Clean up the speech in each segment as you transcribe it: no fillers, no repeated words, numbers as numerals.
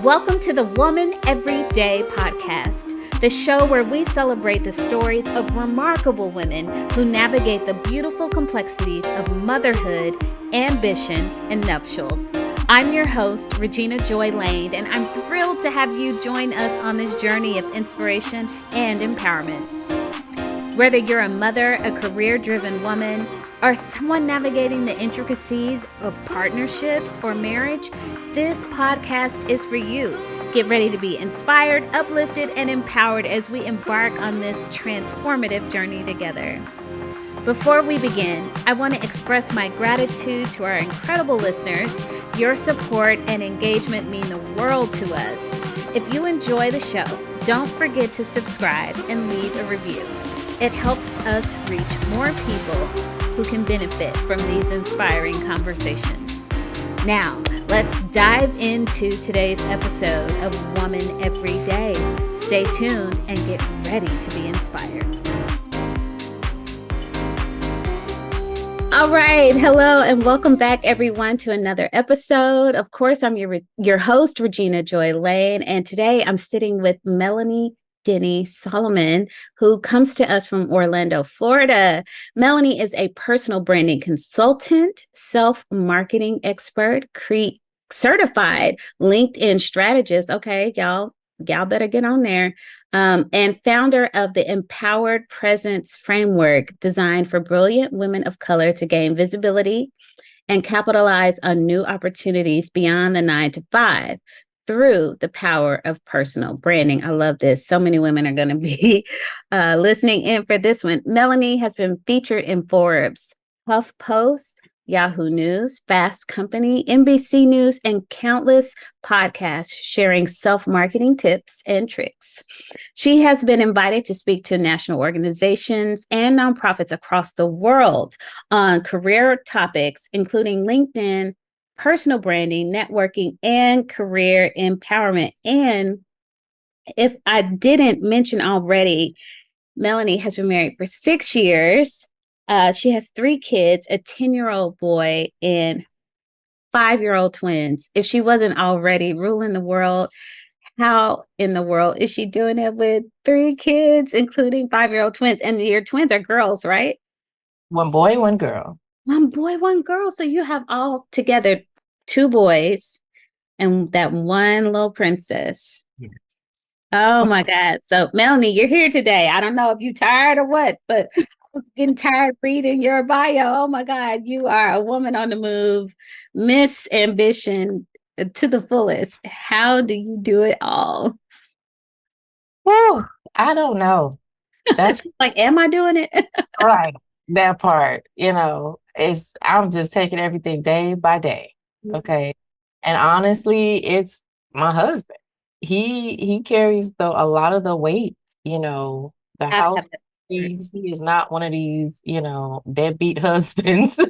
Welcome to the Woman Every Day podcast, the show where we celebrate the stories of remarkable women who navigate the beautiful complexities of motherhood, ambition, and nuptials. I'm your host, Regina Joy Lane, and I'm thrilled to have you join us on this journey of inspiration and empowerment. Whether you're a mother, a career-driven woman, or someone navigating the intricacies of partnerships or marriage, this podcast is for you. Get ready to be inspired, uplifted, and empowered as we embark on this transformative journey together. Before we begin, I want to express my gratitude to our incredible listeners. Your support and engagement mean the world to us. If you enjoy the show, don't forget to subscribe and leave a review. It helps us reach more people who can benefit from these inspiring conversations. Now, let's dive into today's episode of Woman Every Day. Stay tuned and get ready to be inspired. All right. Hello and welcome back, everyone, to another episode. Of course, I'm your host, Regina Joy Lane, and today I'm sitting with Melanie Denny-Solomon, who comes to us from Orlando, Florida. Melanie is a personal branding consultant, self-marketing expert, certified LinkedIn strategist. Okay, y'all better get on there. And founder of the Empowered Presence Framework, designed for brilliant women of color to gain visibility and capitalize on new opportunities beyond the 9-to-5. Through the power of personal branding. I love this. So many women are going to be listening in for this one. Melanie has been featured in Forbes, HuffPost, Yahoo News, Fast Company, NBC News, and countless podcasts sharing self-marketing tips and tricks. She has been invited to speak to national organizations and nonprofits across the world on career topics, including LinkedIn, personal branding, networking, and career empowerment. And if I didn't mention already, Melanie has been married for 6 years. She has 3 kids, a 10-year-old boy and 5-year-old twins. If she wasn't already ruling the world, how in the world is she doing it with 3 kids, including 5-year-old twins? And your twins are girls, right? 1 boy, 1 girl. 1 boy, 1 girl. So you have all together 2 boys and that 1 little princess. Yes. Oh my God. So Melanie, you're here today. I don't know if you're tired or what, but I'm getting tired reading your bio. Oh my God. You are a woman on the move, Miss Ambition to the fullest. How do you do it all? Whew, I don't know. That's like, am I doing it? right. That part, I'm just taking everything day by day. Okay. And honestly, it's my husband. He carries a lot of the weight, the I house. have He is not one of these, deadbeat husbands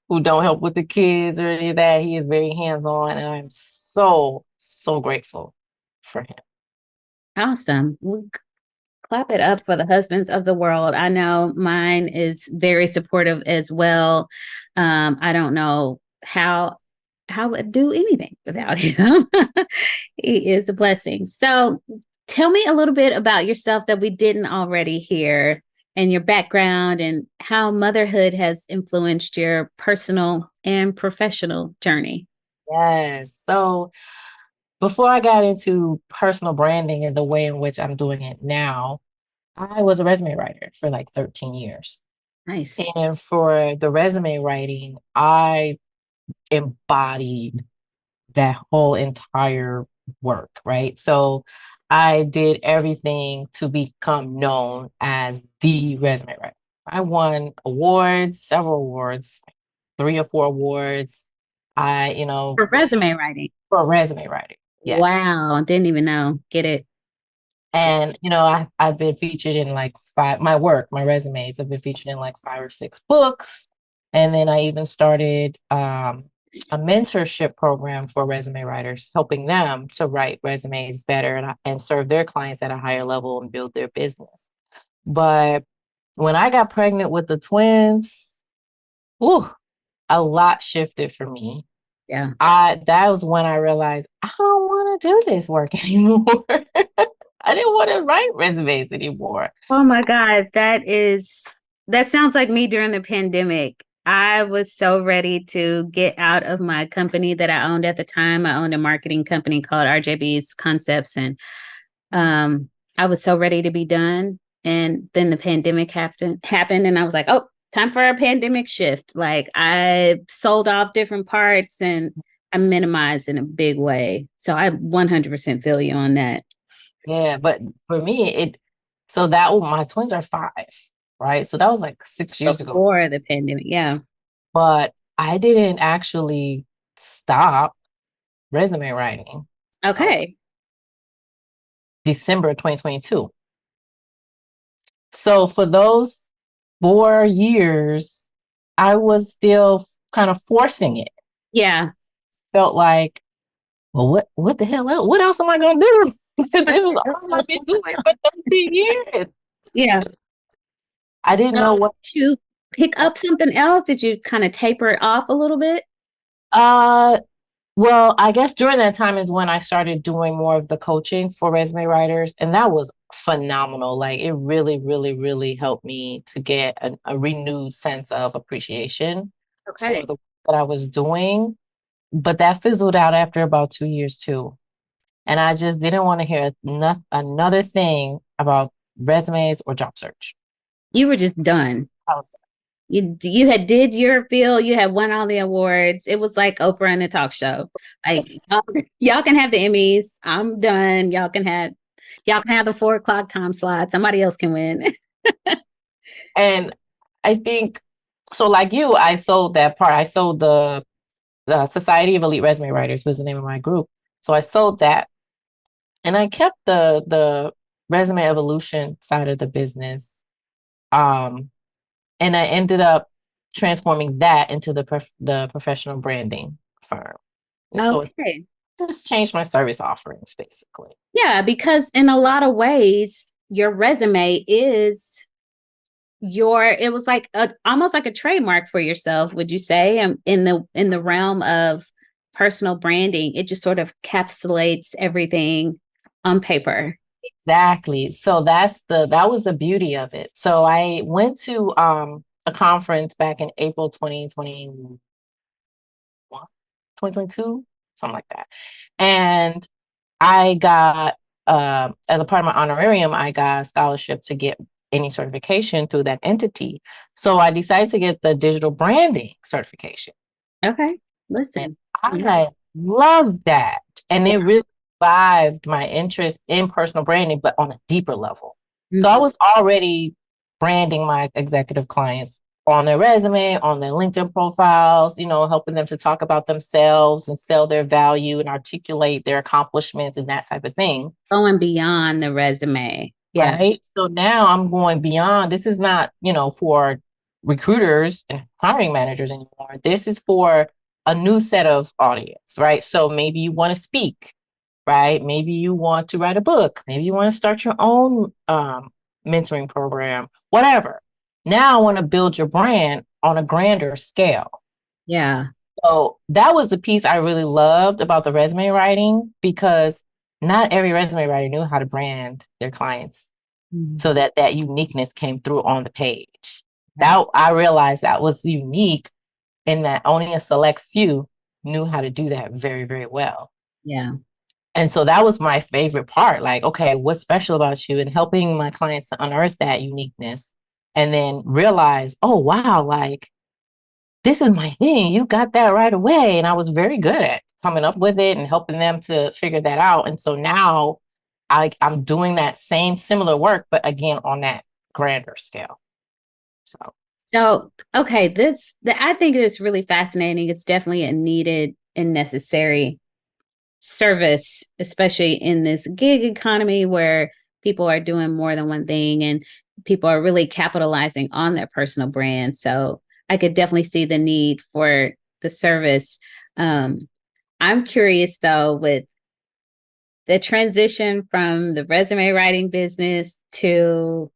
who don't help with the kids or any of that. He is very hands-on, and I'm so, so grateful for him. Awesome. Clap it up for the husbands of the world. I know mine is very supportive as well. I don't know how I would do anything without him. He is a blessing. So tell me a little bit about yourself that we didn't already hear, and your background and how motherhood has influenced your personal and professional journey. Yes. So before I got into personal branding and the way in which I'm doing it now, I was a resume writer for like 13 years. Nice. And for the resume writing, I embodied that whole entire work, right? So I did everything to become known as the resume writer. I won awards, several awards, 3 or 4 awards. For resume writing. For resume writing. Yes. Wow. Didn't even know. Get it. And, I've been featured in like 5, my resumes have been featured in like 5 or 6 books. And then I even started a mentorship program for resume writers, helping them to write resumes better and serve their clients at a higher level and build their business. But when I got pregnant with the twins, a lot shifted for me. Yeah. That was when I realized I don't want to do this work anymore. I didn't want to write resumes anymore. Oh my God, that sounds like me during the pandemic. I was so ready to get out of my company that I owned at the time. I owned a marketing company called RJB's Concepts, and um, I was so ready to be done. And then the pandemic happened, and I was like, oh, time for a pandemic shift. Like I sold off different parts and I minimized in a big way. So I 100% feel you on that. Yeah, but for me, my twins are 5, right? So that was like 6 years ago. Before the pandemic, yeah. But I didn't actually stop resume writing till Okay. December 2022. So for those 4 years, I was still kind of forcing it. Yeah. Felt like, well, what the hell else? What else am I gonna do? This is all I've been doing for 13 years. Yeah. I didn't know So what. did you pick up something else? Did you kind of taper it off a little bit? Uh, well, I guess during that time is when I started doing more of the coaching for resume writers, and that was phenomenal. Like it really, really, really helped me to get a renewed sense of appreciation for Okay. the work that I was doing. But that fizzled out after about 2 years too. And I just didn't want to hear another thing about resumes or job search. You were just done. I was You had did your field, you had won all the awards. It was like Oprah and the talk show. Like y'all can have the Emmys. I'm done. Y'all can have the 4 o'clock time slot. Somebody else can win. and I think so like you, I sold that part. I sold the Society of Elite Resume Writers was the name of my group. So I sold that and I kept the resume evolution side of the business. Um, and I ended up transforming that into the professional branding firm. And so it's Okay. just changed my service offerings basically. Yeah, because in a lot of ways, your resume is it was like almost like a trademark for yourself, would you say? In the realm of personal branding, it just sort of encapsulates everything on paper. Exactly. So that was the beauty of it. So I went to a conference back in April 2021, 2022, something like that. And I got as a part of my honorarium, I got a scholarship to get any certification through that entity. So I decided to get the digital branding certification. Okay. And Listen. I love that. And it Yeah. really revived my interest in personal branding, but on a deeper level. So I Mhm. was already branding my executive clients on their resume, on their LinkedIn profiles, helping them to talk about themselves and sell their value and articulate their accomplishments and that type of thing. Going beyond the resume. Yeah. Right. So now I'm going beyond. This is not, for recruiters and hiring managers anymore. This is for a new set of audience, right? So maybe you want to speak, right? Maybe you want to write a book. Maybe you want to start your own mentoring program, whatever. Now I want to build your brand on a grander scale. Yeah. So that was the piece I really loved about the resume writing because not every resume writer knew how to brand their clients Mhm. so that uniqueness came through on the page. Yeah. That I realized that was unique in that only a select few knew how to do that very, very well. Yeah. And so that was my favorite part. Like, okay, what's special about you? And helping my clients to unearth that uniqueness and then realize, oh, wow, like this is my thing. You got that right away. And I was very good at coming up with it and helping them to figure that out. And so now I'm doing that same similar work, but again on that grander scale. So So, okay, I think it's really fascinating. It's definitely a needed and necessary service, especially in this gig economy where people are doing more than one thing and people are really capitalizing on their personal brand. So I could definitely see the need for the service. Um, I'm curious though, with the transition from the resume writing business to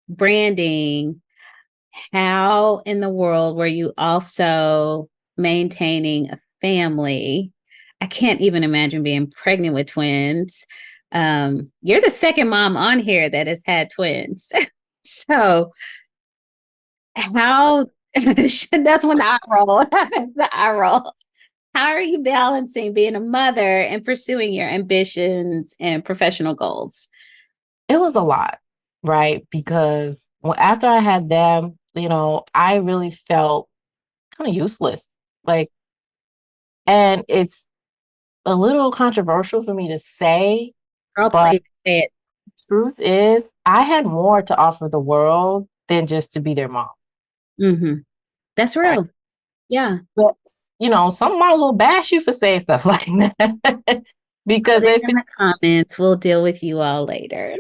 branding, how in the world were you also maintaining a family. I can't even imagine being pregnant with twins. You're the second mom on here that has had twins. So how that's when the eye roll. The eye roll. How are you balancing being a mother and pursuing your ambitions and professional goals? It was a lot, right? Because after I had them, I really felt kind of useless. Like, and it's a little controversial for me to say, Girl, but please say it. truth is, I had more to offer the world than just to be their mom. Mm-hmm. That's Right? real. Yeah. But some moms will bash you for saying stuff like that because Put it they in the comments. We'll deal with you all later.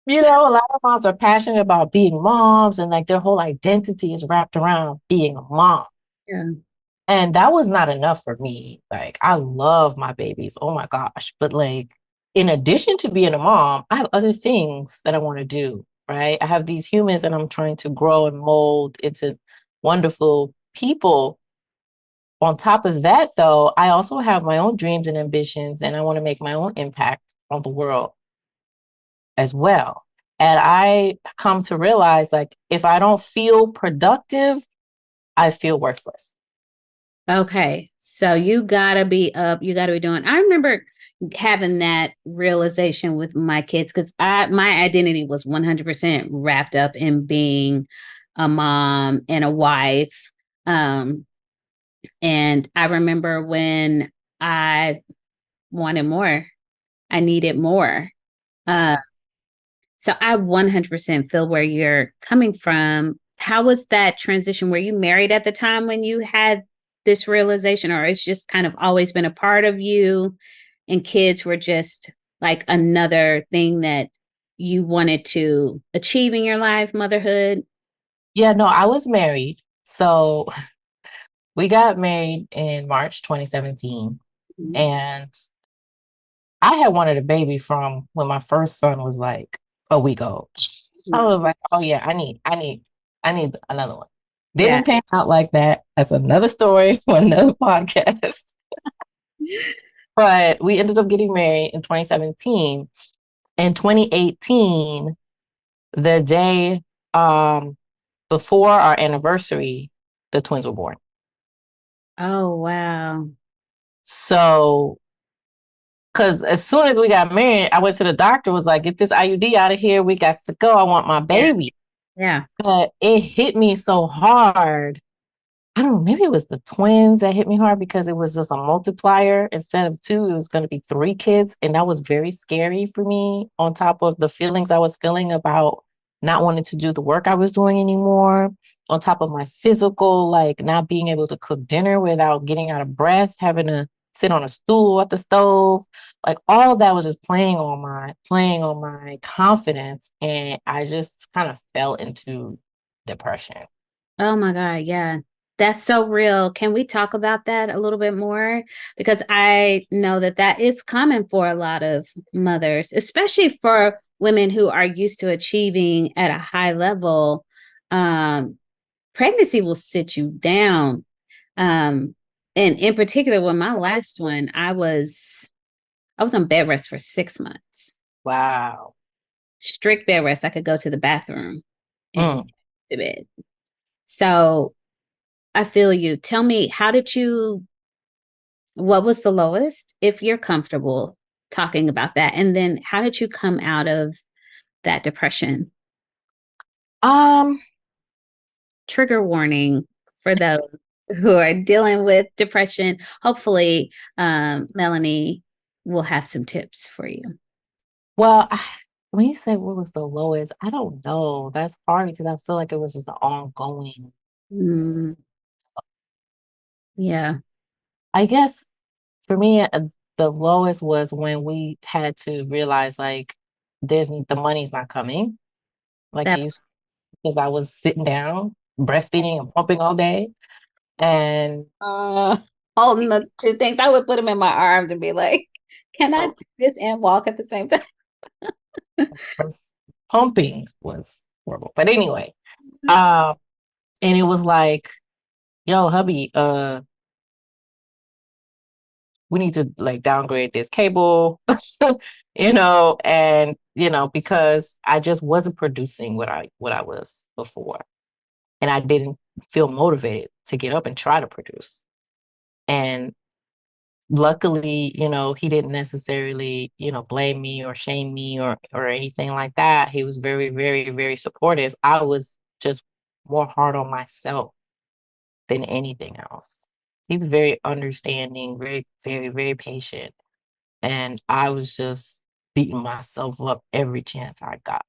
a lot of moms are passionate about being moms and like their whole identity is wrapped around being a mom. Yeah. And that was not enough for me. Like, I love my babies. Oh my gosh. But like, in addition to being a mom, I have other things that I want to do, right? I have these humans that I'm trying to grow and mold into wonderful people. On top of that, though, I also have my own dreams and ambitions, and I want to make my own impact on the world as well. And I come to realize, like, if I don't feel productive, I feel worthless. Okay. So you gotta be up. You gotta be doing. I remember having that realization with my kids because I my identity was 100% wrapped up in being a mom and a wife. Um, and I remember when I wanted more, I needed more. Uh, So I 100% feel where you're coming from. How was that transition? Were you married at the time when you had this realization, or it's just kind of always been a part of you and kids were just like another thing that you wanted to achieve in your life, motherhood? Yeah, no, I was married. So we got married in March 2017. Mhm. And I had wanted a baby from when my first son was like a week old. I was like, oh yeah, I need another one. Yeah. Didn't pan out like that. That's another story for another podcast. But we ended up getting married in 2017. In 2018, the day before our anniversary, the twins were born. Oh, wow. So, because as soon as we got married, I went to the doctor, was like, get this IUD out of here. We got to go. I want my Yeah. baby. Yeah. But it hit me so hard. I don't know, maybe it was the twins that hit me hard because it was just a multiplier. Instead of two, it was going to be three kids. And that was very scary for me, on top of the feelings I was feeling about not wanting to do the work I was doing anymore, on top of my physical, like not being able to cook dinner without getting out of breath, having to sit on a stool at the stove. Like all of that was just playing on my confidence. And I just kind of fell into depression. Oh my God, yeah. That's so real. Can we talk about that a little bit more? Because I know that that is common for a lot of mothers, especially for women who are used to achieving at a high level. Um, Pregnancy will sit you down. Um, and in particular, with my last one, I was on bed rest for 6 months, Wow. strict bed rest. I could go to the bathroom and Mm. to bed. So I feel you. Tell me, what was the lowest, if you're comfortable talking about that? And then how did you come out of that depression? Um, Trigger warning for those who are dealing with depression. Hopefully, Melanie will have some tips for you. well, when you say what was the lowest, I don't know. That's hard because I feel like it was just an ongoing. Mm, yeah, I guess for me, the lowest was when we had to realize like the money's not coming like it that used because I was sitting down, breastfeeding and pumping all day. And uh holding the two things. I would put them in my arms and be like, can I do this and walk at the same time? breast pumping was horrible. But anyway, um, and it was like yo, hubby, we need to like downgrade this cable, and because I just wasn't producing what I was before. And I didn't feel motivated to get up and try to produce. And luckily, he didn't necessarily, blame me or shame me or anything like that. He was very, very, very supportive. I was just more hard on myself than anything else. He's very understanding, very, very, very patient. And I was just beating myself up every chance I got,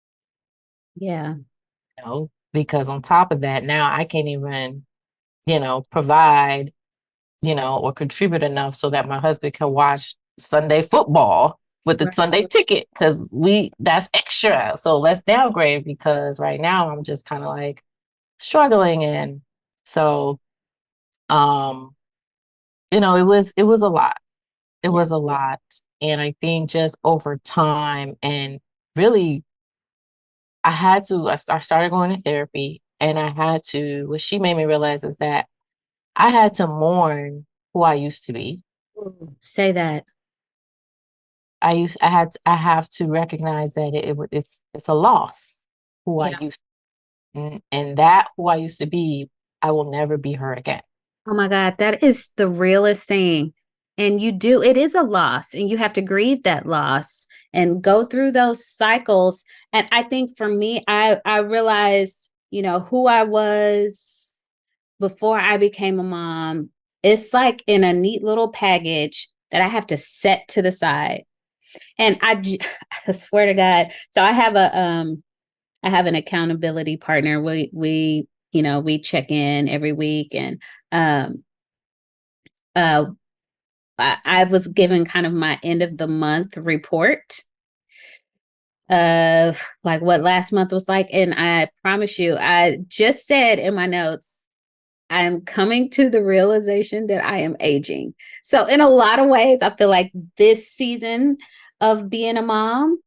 Yeah. because on top of that, now I can't even, provide, or contribute enough so that my husband can watch Sunday football with the Right. Sunday ticket because that's extra. So let's downgrade because right now I'm just kind of like struggling. And so, um, it was a lot. It Yeah. was a lot. And I think just over time and really I started going to therapy and what she made me realize is that I had to mourn who I used to be. Ooh, say that. I have to recognize that it's a loss who I Yeah. used and that who I used to be, I will never be her again. Oh my God, that is the realest thing. And it is a loss, and you have to grieve that loss and go through those cycles. And I think for me, I realized, who I was before I became a mom. It's like in a neat little package that I have to set to the side. And I swear to God. So I have an accountability partner. We check in every week, and um uh I was given kind of my end of the month report of like what last month was like. And I promise you, I just said in my notes, I'm coming to the realization that I am aging. So in a lot of ways, I feel like this season of being a mom,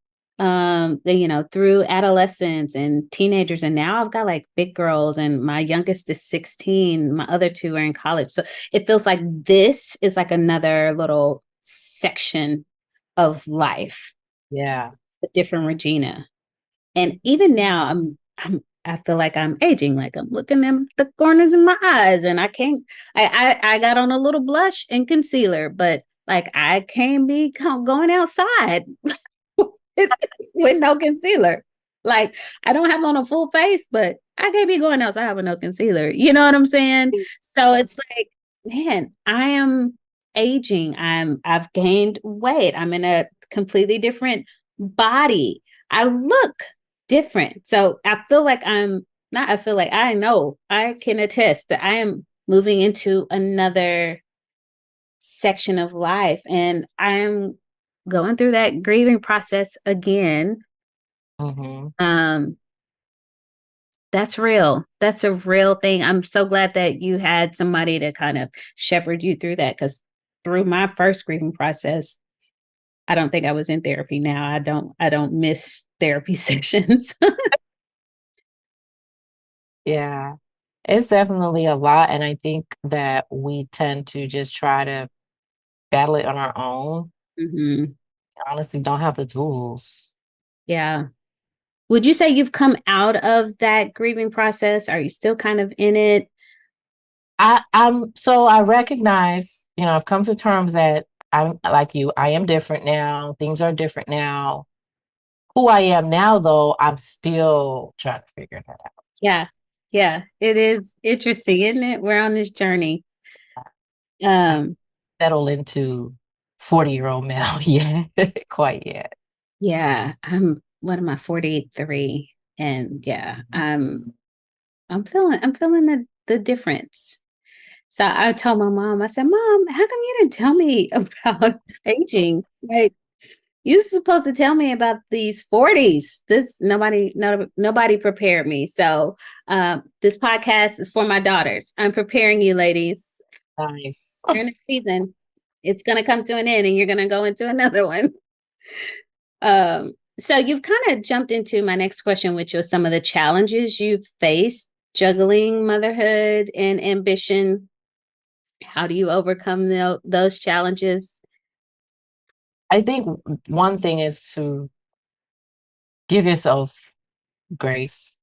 through adolescence and teenagers, and now I've got like big girls, and my youngest is 16, my other two are in college. So it feels like this is like another little section of life, Yeah. a different Regina. And even now, I feel like I'm aging, like I'm looking at the corners of my eyes, and I can't. I got on a little blush and concealer, but like I can't be going outside with no concealer. Like I don't have on a full face, but I can't be going outside with no concealer. You know what I'm saying? So it's like, man, I am aging. I've gained weight. I'm in a completely different body. I look different. So I feel like I'm not, I feel like I know I can attest that I am moving into another section of life, and I'm going through that grieving process again. Hmm. um that's real. That's a real thing. I'm so glad that you had somebody to kind of shepherd you through that, because through my first grieving process, I don't think I was in therapy. Now I don't miss therapy sessions. Yeah. It's definitely a lot. And I think that we tend to just try to battle it on our own. Hmm. Honestly, don't have the tools. Yeah. Would you say you've come out of that grieving process? Are you still kind of in it? I recognize, I've come to terms that I'm like you, I am different now. Things are different now. Who I am now, though, I'm still trying to figure that out. Yeah. Yeah. It is interesting, isn't it? We're on this journey. Um, Settle into 40-year-old male yet, quite yet. yeah, what am I, 43? And yeah, I'm feeling the difference. So I told my mom, I said, Mom, how come you didn't tell me about aging? Like, you're supposed to tell me about these 40s. Nobody prepared me. So this podcast is for my daughters. I'm preparing you, ladies. Nice. During the season, it's gonna come to an end, and you're gonna go into another one. So you've kind of jumped into my next question, which was some of the challenges you've faced juggling motherhood and ambition? How do you overcome those challenges? I think one thing is to give yourself grace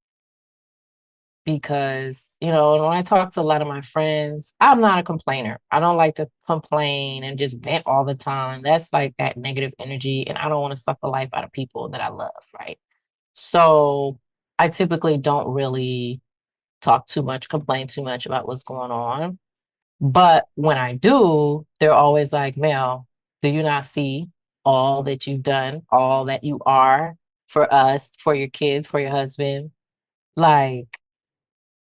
because, you know, when I talk to a lot of my friends, I'm not a complainer. I don't like to complain and just vent all the time. That's like that negative energy, and I don't want to suck the life out of people that I love, right? So I typically don't really talk too much, complain too much about what's going on. But when I do, they're always like, Mel, do you not see all that you've done, all that you are for us, for your kids, for your husband? Like,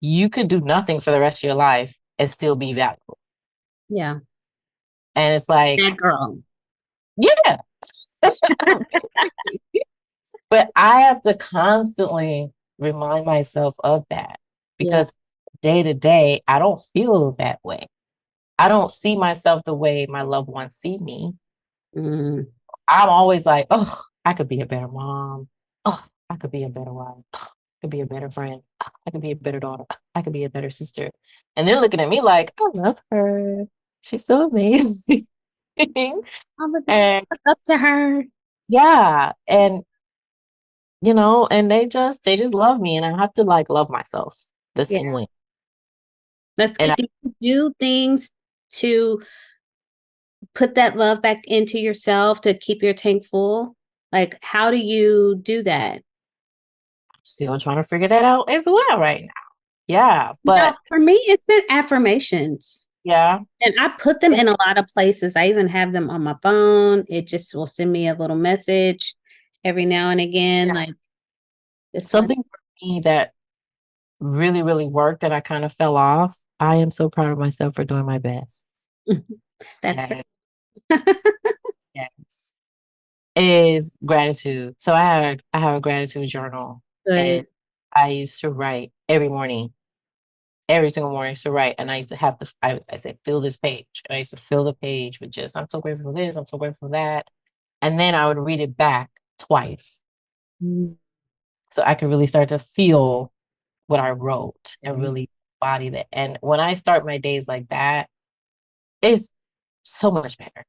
you could do nothing for the rest of your life and still be valuable. Yeah, And it's like, that girl. yeah. But I have to constantly remind myself of that Yeah. because day to day, I don't feel that way. I don't see myself the way my loved ones see me. Mm, I'm always like, oh, I could be a better mom. Oh, I could be a better wife. Oh, I could be a better friend. Oh, I could be a better daughter. Oh, I could be a better sister. And they're looking at me like, I love her. She's so amazing. I would And look up to her. yeah, and you know, and they just love me, and I have to like love myself the Yeah, same way. that's And good. Do you do things to put that love back into yourself to keep your tank full? Like, how do you do that? I'm still trying to figure that out as well right now. Yeah, but For me, it's been affirmations. yeah, And I put them in a lot of places. I even have them on my phone. It just will send me a little message every now and again. Like this one. something for me that really, really worked that I kind of fell off. I am so proud of myself for doing my best. That's Yes, yes. Is gratitude. So I have a gratitude journal good. and I used to write every morning, every single morning I used to write. And I used to have to I said, fill this page. And I used to fill the page with just I'm so grateful for this, I'm so grateful for that. And then I would read it back twice. Mm, So I could really start to feel what I wrote and okay. really body that. And when I start my days like that, it's so much better.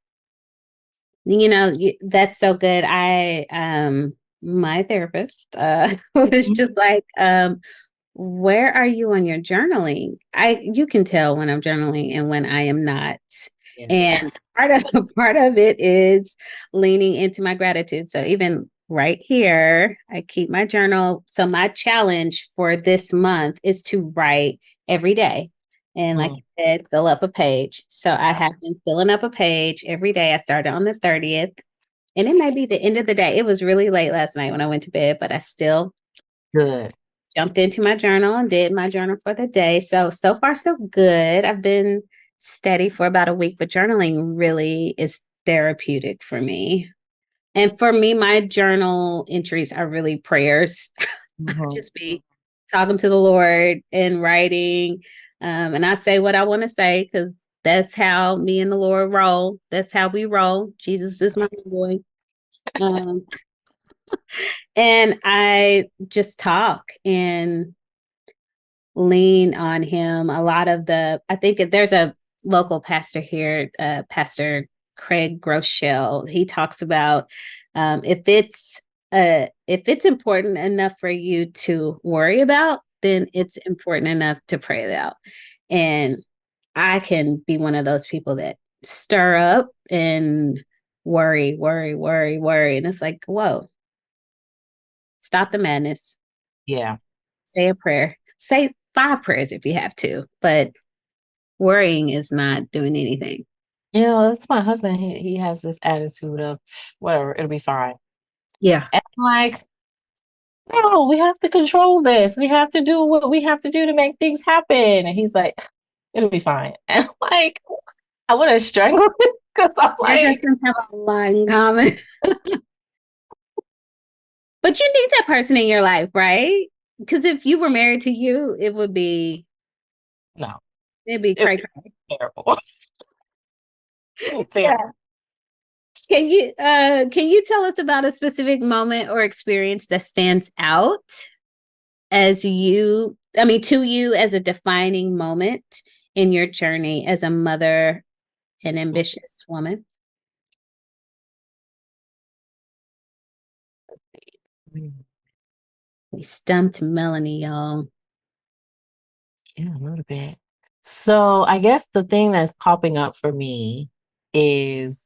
That's so good. My therapist was Mhm. just like, where are you on your journaling? You can tell when I'm journaling and when I am not. Yeah. And part of it is leaning into my gratitude. So even right here, I keep my journal. So my challenge for this month is to write every day. And like Mm, I said, fill up a page. So I yeah. have been filling up a page every day. I started on the 30th. And it may be the end of the day. It was really late last night when I went to bed, but I still Good. jumped into my journal and did my journal for the day. So far, so good. I've been steady for about a week, but journaling really is therapeutic for me. And for me, my journal entries are really prayers. I Mhm. just be talking to the Lord and writing. And I say what I want to say because that's how me and the Lord roll. That's how we roll. Jesus is my boy. Um, and I just talk and lean on him. I think there's a local pastor here, Pastor Craig Groeschel. He talks about if it's important enough for you to worry about, then it's important enough to pray about. And I can be one of those people that stir up and worry, worry, worry, worry. And it's like, whoa, stop the madness. Yeah. Say a prayer. Say five prayers if you have to, but worrying is not doing anything. You know, that's my husband. He has this attitude of whatever, it'll be fine. Yeah. And I'm like, no, we have to control this. We have to do what we have to do to make things happen. And he's like, it'll be fine. And I'm like, I want to strangle him because I'm Your like, husbands have a lot in common. But you need that person in your life, right? Because if you were married to you, no, it'd be it'll cray be cray. terrible. Yeah. Terrible. Can you tell us about a specific moment or experience that stands out? as you, I mean, to you as a defining moment in your journey as a mother and ambitious woman? Mm. We stumped Melanie, y'all. Yeah, a little bit. So I guess the thing that's popping up for me is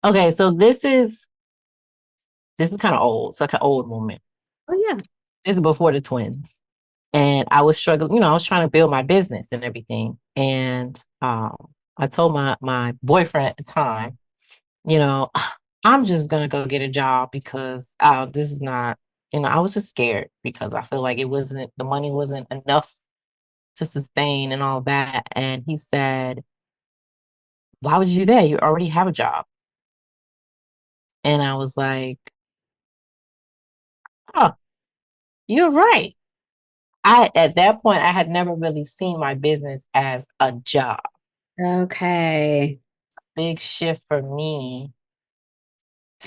okay, so this is kind of old. It's like an old moment. Oh, yeah. This is before the twins. And I was struggling, I was trying to build my business and everything. And I told my boyfriend at the time, you know, I'm just gonna go get a job because this is not, I was just scared because I feel like the money wasn't enough to sustain and all that. And he said, why would you do that? You already have a job. And I was like, oh, you're right. At that point, I had never really seen my business as a job. Okay. Big shift for me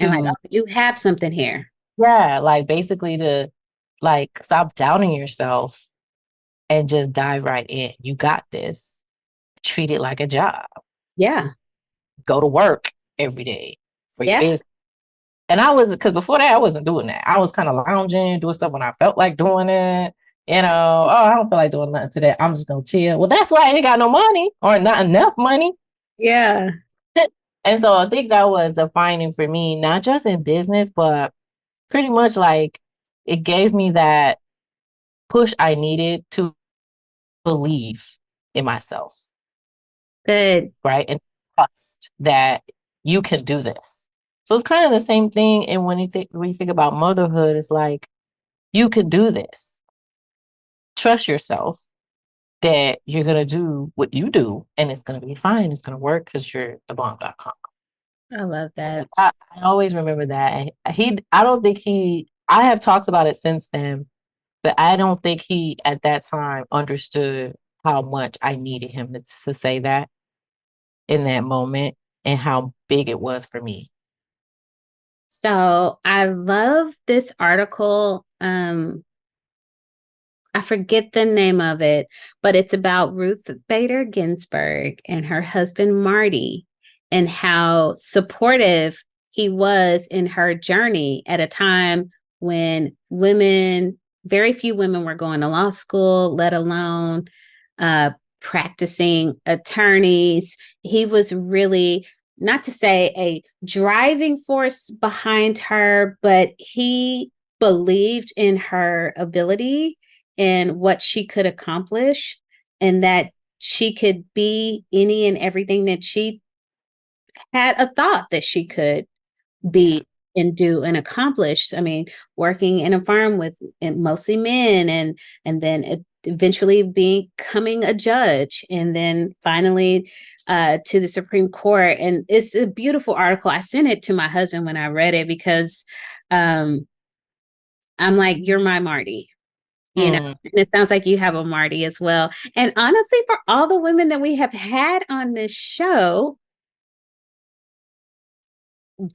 And like, to, oh, you have something here. yeah, like basically to like stop doubting yourself and just dive right in. You got this. Treat it like a job. Yeah. Go to work every day for your Yeah. business. And I was, because before that, I wasn't doing that. I was kind of lounging, doing stuff when I felt like doing it. Oh, I don't feel like doing nothing today. I'm just gonna chill. Well, that's why I ain't got no money or not enough money. Yeah. And so I think that was defining for me, not just in business, but pretty much like it gave me that push I needed to believe in myself, Good. right? And trust that you can do this. So it's kind of the same thing. And when you think about motherhood, it's like you can do this. Trust yourself that you're gonna do what you do, and it's gonna be fine. It's gonna work because you're the bomb.com. I love that. I always remember that. And I don't think I have talked about it since then, but I don't think he at that time understood how much I needed him to say that in that moment and how big it was for me. So I love this article. I forget the name of it, but it's about Ruth Bader Ginsburg and her husband Marty and how supportive he was in her journey at a time when very few women were going to law school, let alone uh, practicing attorneys. He was really, not to say a driving force behind her, but he believed in her ability and what she could accomplish, and that she could be any and everything that she had a thought that she could Yeah. be and do and accomplish. I mean, working in a farm with mostly men, and then eventually becoming a judge, and then finally to the Supreme Court. And it's a beautiful article. I sent it to my husband when I read it because um, I'm like, you're my Marty. You know, Mm, and it sounds like you have a Marty as well. And honestly, for all the women that we have had on this show,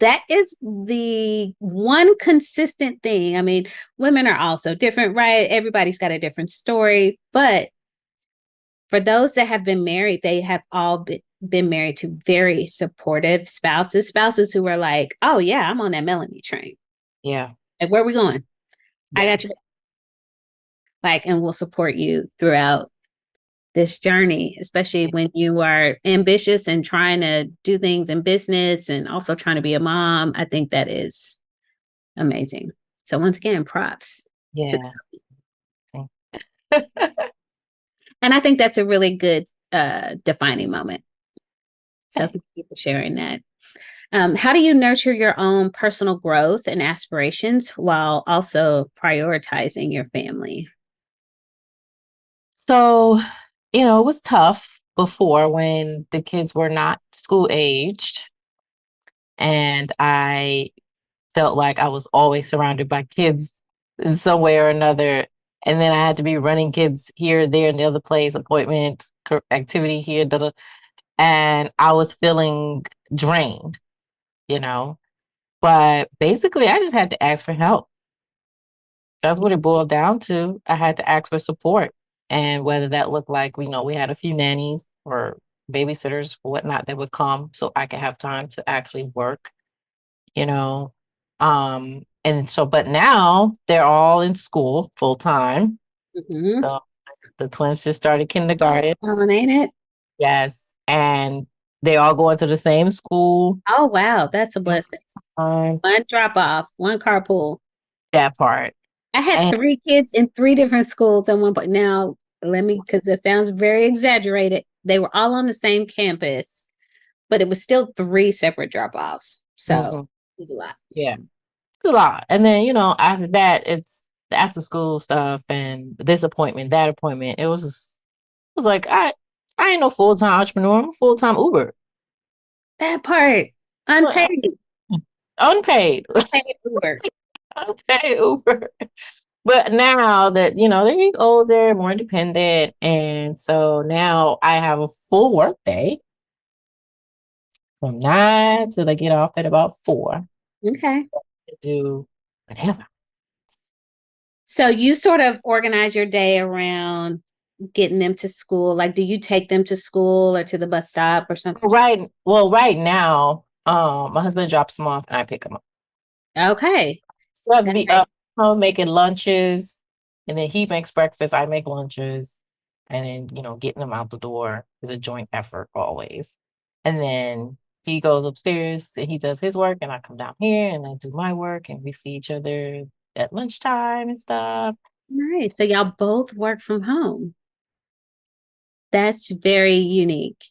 that is the one consistent thing. I mean, women are also different, right? Everybody's got a different story. But for those that have been married, they have all been married to very supportive spouses who are like, oh, yeah, I'm on that Melanie train. yeah. Like, where are we going? I Yeah. got you. Like, and we'll support you throughout this journey, especially when you are ambitious and trying to do things in business and also trying to be a mom. I think that is amazing. So once again, props. Yeah. And I think that's a really good defining moment. So thank you for sharing that. How do you nurture your own personal growth and aspirations while also prioritizing your family? So, it was tough before when the kids were not school aged. And I felt like I was always surrounded by kids in some way or another. And then I had to be running kids here, there, and the other place, appointment, activity here, da, da, and I was feeling drained. you know. But basically, I just had to ask for help. That's what it boiled down to. I had to ask for support. And whether that looked like, we had a few nannies or babysitters or whatnot that would come so I could have time to actually work, you know. And so, but now they're all in school full time. Hmm. So the twins just started kindergarten. Oh, ain't it? Yes. And they all go into the same school. Oh, wow. That's a blessing. One drop off, one carpool. That part. I had And three kids in three different schools at one point. Now, let me, because that sounds very exaggerated. They were all on the same campus, but it was still three separate drop offs. So mhm, it was a lot. yeah, it's a lot. And then, after that, it's the after school stuff and this appointment, that appointment. It was like I ain't no full-time entrepreneur. I'm a full-time Uber. That part, Well, unpaid, unpaid. unpaid Uber. Unpaid Uber. But now that, they're getting older, more independent, and so now I have a full work day from 9 till they get off at about 4 Okay. to do whatever. So you sort of organize your day around getting them to school. Like, do you take them to school or to the bus stop or something? Right now, my husband drops them off and I pick them up. Okay. So I have to That's be right. up, making lunches, and then he makes breakfast, I make lunches, and then, getting them out the door is a joint effort always. And then he goes upstairs and he does his work, and I come down here and I do my work, and we see each other at lunchtime and stuff. Nice. So y'all both work from home. That's very unique.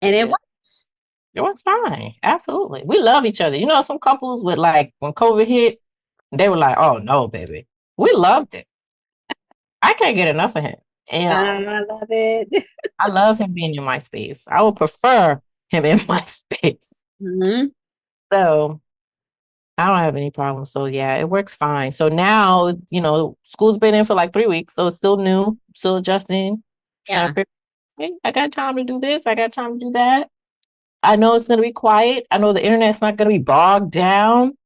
And it Yeah, works. it works fine. Absolutely. We love each other. Some couples with like when COVID hit, they were like, oh no, baby. We loved it. I can't get enough of him. I love it. I love him being in my space. I would prefer him in my space. Hmm. So I don't have any problems. So yeah, it works fine. So now, school's been in for like 3 weeks, so it's still new, still adjusting, trying Yeah. to figure, hey, I got time to do this, I got time to do that. I know it's gonna be quiet. I know the internet's not gonna be bogged down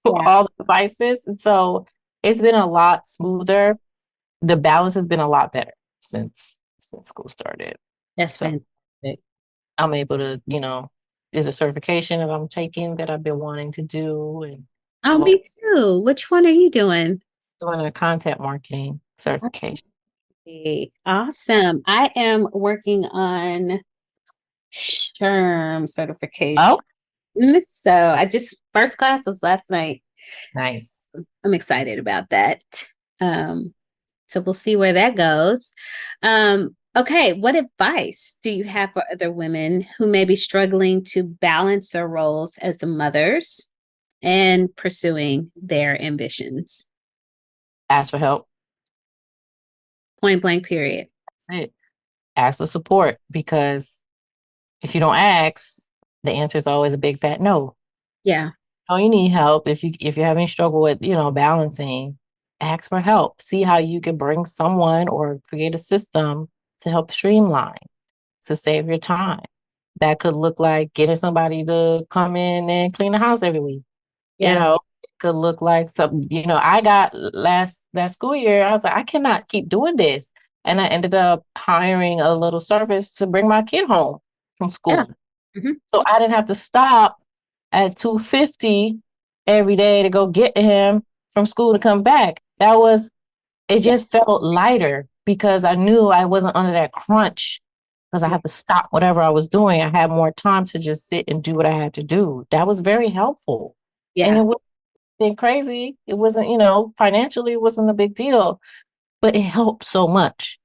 with Yeah. all the devices. And so it's been a lot smoother. The balance has been a lot better since school started. That's So fantastic. I'm able to, there's a certification that I'm taking that I've been wanting to do and Oh, go me too. Which one are you doing? doing a content marketing certification. Okay. Awesome. I am working on SHRM certification. Oh, So I just first class was last night. nice. I'm excited about that. Um, so we'll see where that goes. Okay, what advice do you have for other women who may be struggling to balance their roles as mothers and pursuing their ambitions? Ask for help. Point blank, period. That's it. Ask for support because if you don't ask, the answer is always a big fat no. Yeah, Oh, you need help. If you're having struggle with, balancing, ask for help. See how you can bring someone or create a system to help streamline, to save your time. That could look like getting somebody to come in and clean the house every week. yeah, It could look like something, I got last school year, I was like, I cannot keep doing this. And I ended up hiring a little service to bring my kid home from yeah. school. Hmm. So I didn't have to stop at 2:50 every day to go get him from school to come back. It Yeah, just felt lighter because I knew I wasn't under that crunch because I yeah, had to stop whatever I was doing. I had more time to just sit and do what I had to do. That was very helpful. And yeah, it wasn't crazy. It wasn't, financially, it wasn't a big deal, but it helped so much.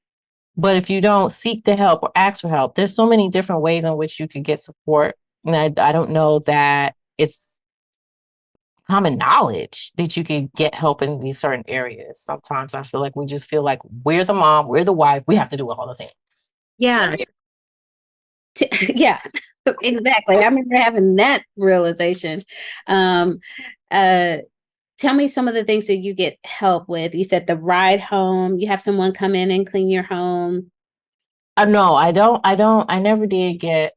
But if you don't seek the help or ask for help, there's so many different ways in which you could get support. And I don't know that it's common knowledge that you can get help in these certain areas. Sometimes I feel like we just feel like we're the mom, we're the wife, we have to do all the things. yeah. Yeah, exactly. I remember having that realization. Um, uh, Tell me some of the things that you get help with. You said the ride home, you have someone come in and clean your home. No, I don't. I never did get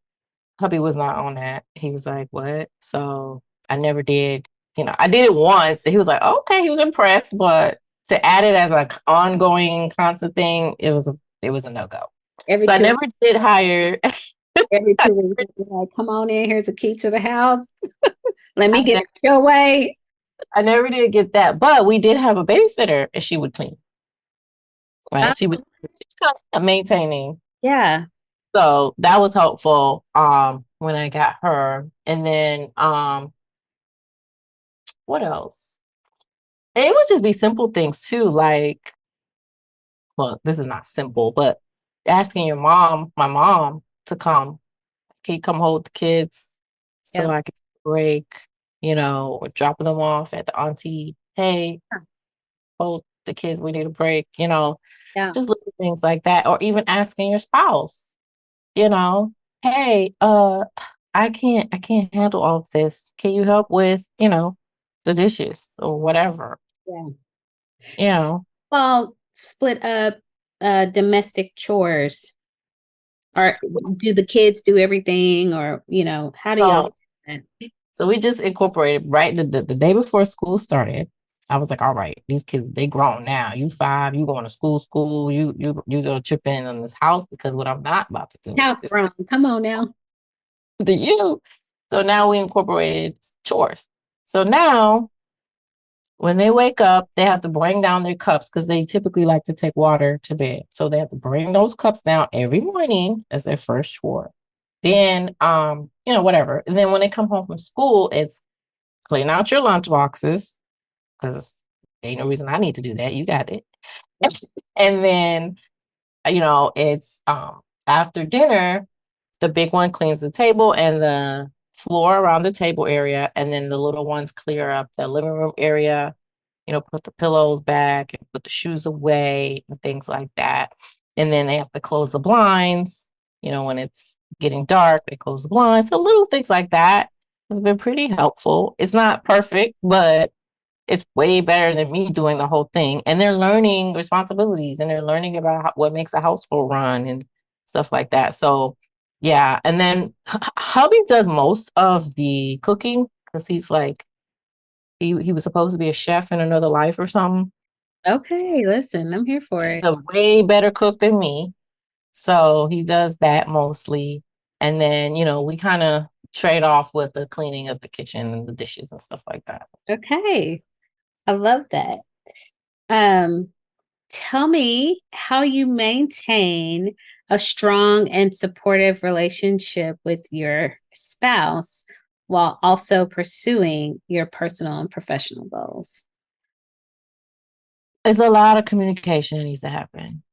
hubby was not on that. He was like, what? So I never did, I did it once. And he was like, okay, he was impressed, but to add it as an ongoing constant thing, it was a no-go. Every So I two never did hire. every 2 weeks, you'd be like, come on in, here's a key to the house. Let me I get never, it your way. I never did get that, but we did have a babysitter and she would clean, right? She was kind of maintaining. Yeah. So that was helpful when I got her. And then what else? It would just be simple things too, like, well, this is not simple, but asking my mom, to come. Can you come hold the kids so Yeah. I can take a break, or dropping them off at the auntie. Hey, hold the kids, we need a break, Yeah. just little things like that. Or even asking your spouse, you know, hey, I can't handle all of this. Can you help with, the dishes or whatever, Yeah. you know? Well, split up domestic chores. Or do the kids do everything, or how do y'all So do that? So we just incorporated right the day before school started. I was like, all right, these kids, they grown now. You five, you going to school, you gonna chip in on this house because what I'm not about to do House is grown. Come on now. to you. So now we incorporated chores. So now when they wake up, they have to bring down their cups because they typically like to take water to bed. So they have to bring those cups down every morning as their first chore. Then whatever. And then when they come home from school, it's clean out your lunch boxes because ain't no reason I need to do that. You got it. And then, it's after dinner, the big one cleans the table and the floor around the table area, and then the little ones clear up the living room area, put the pillows back and put the shoes away and things like that. And then they have to close the blinds, when it's getting dark, they close the blinds. So little things like that has been pretty helpful. It's not perfect, but it's way better than me doing the whole thing. And they're learning responsibilities and they're learning about what makes a household run and stuff like that. So, yeah. And then hubby does most of the cooking because he's like, he was supposed to be a chef in another life or something. Okay, listen, I'm here for He's it. a way better cook than me. So he does that mostly. And then, we kind of trade off with the cleaning of the kitchen and the dishes and stuff like that. Okay, I love that. Um, Tell me how you maintain a strong and supportive relationship with your spouse while also pursuing your personal and professional goals. It's a lot of communication that needs to happen.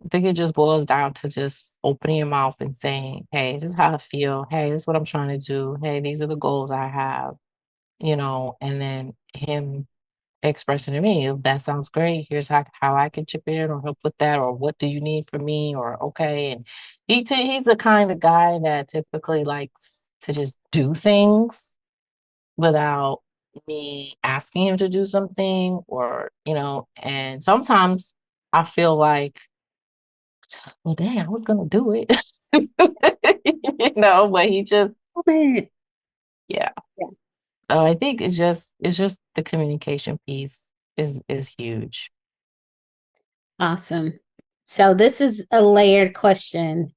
I think it just boils down to just opening your mouth and saying, hey, this is how I feel. Hey, this is what I'm trying to do. Hey, these are the goals I have, and then him expressing to me, if that sounds great, here's how I can chip in or help with that, or what do you need from me, or okay. And he's the kind of guy that typically likes to just do things without me asking him to do something, or, and sometimes I feel like, well, dang, I was gonna do it. But he just, Oh, man. yeah. Yeah. I think it's just the communication piece is huge. Awesome. So, this is a layered question.